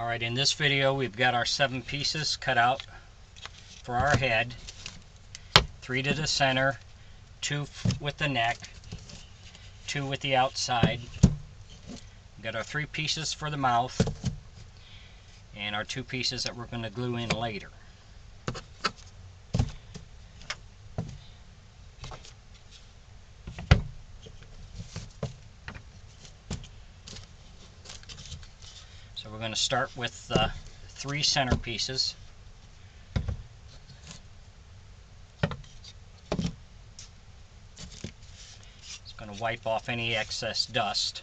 Alright, in this video we've got our 7 pieces cut out for our head. 3 to the center, 2 with the neck, 2 with the outside. We've got our 3 pieces for the mouth, and our 2 pieces that we're going to glue in later. So we're going to start with the 3 center pieces. It's going to wipe off any excess dust.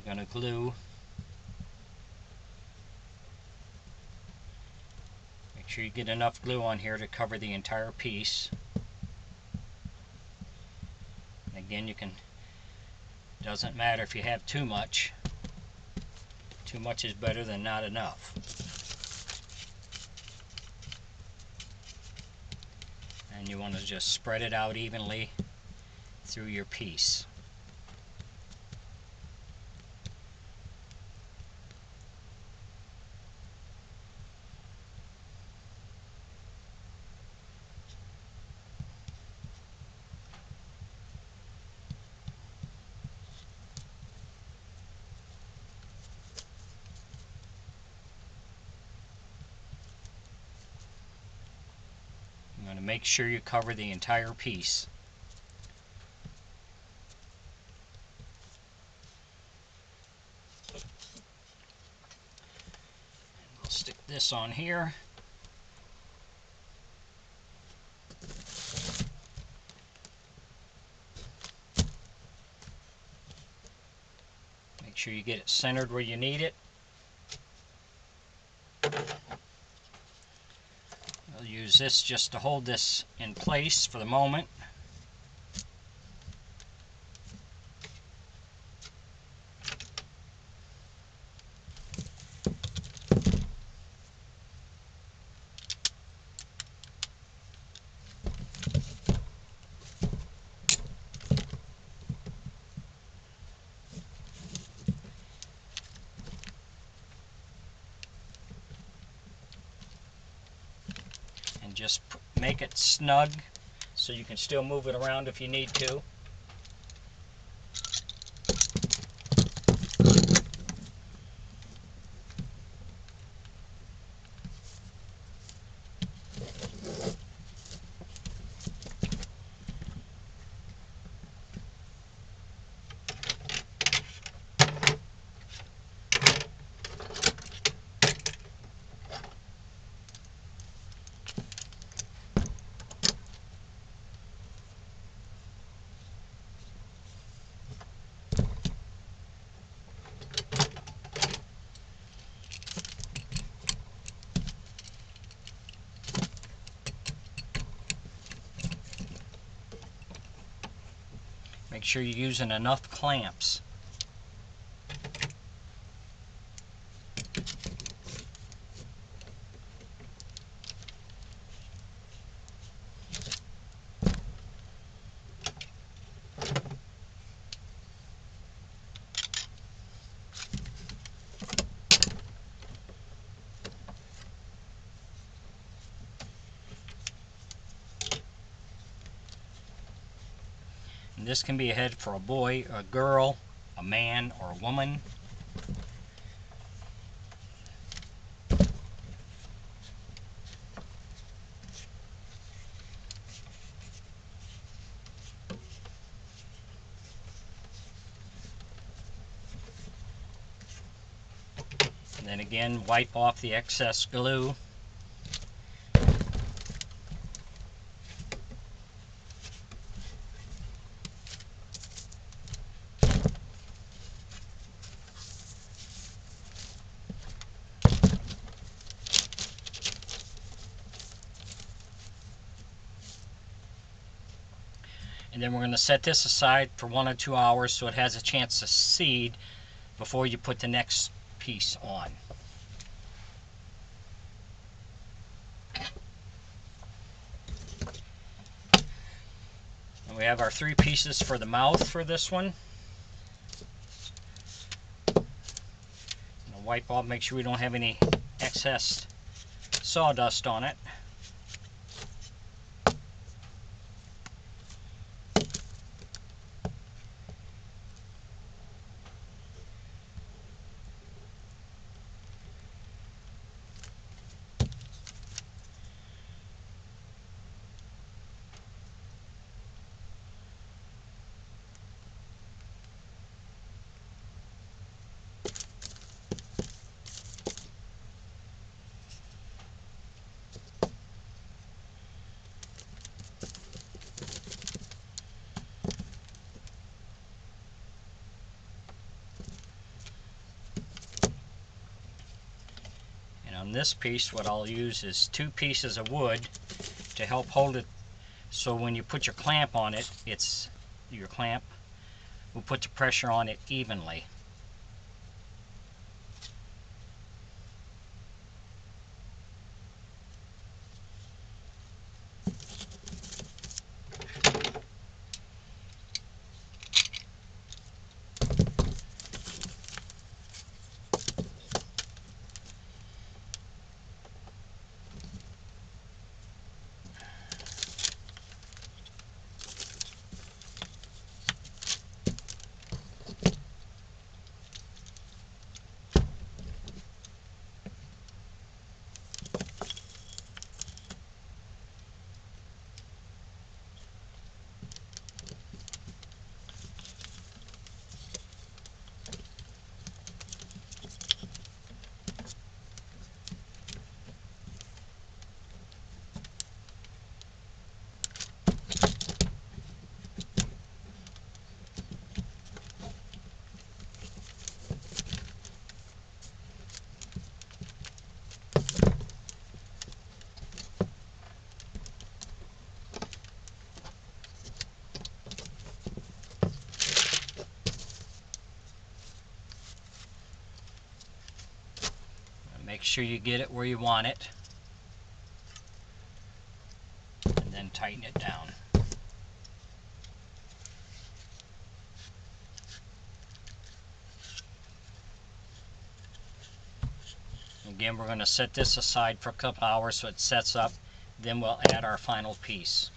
Going to glue. Make sure you get enough glue on here to cover the entire piece. And again, doesn't matter if you have too much. Too much is better than not enough. And you want to just spread it out evenly through your piece. I'm going to make sure you cover the entire piece. We'll stick this on here. Make sure you get it centered where you need it. I'll use this just to hold this in place for the moment. Just make it snug so you can still move it around if you need to. Make sure you're using enough clamps. And this can be a head for a boy, a girl, a man, or a woman. And then again, wipe off the excess glue. And then we're going to set this aside for 1 or 2 hours so it has a chance to seed before you put the next piece on. And we have our 3 pieces for the mouth for this one. Wipe off, make sure we don't have any excess sawdust on it. On this piece, what I'll use is 2 pieces of wood to help hold it, so when you put your clamp on it, your clamp will put the pressure on it evenly. Make sure you get it where you want it, and then tighten it down. Again, we're going to set this aside for a couple hours so it sets up, then we'll add our final piece.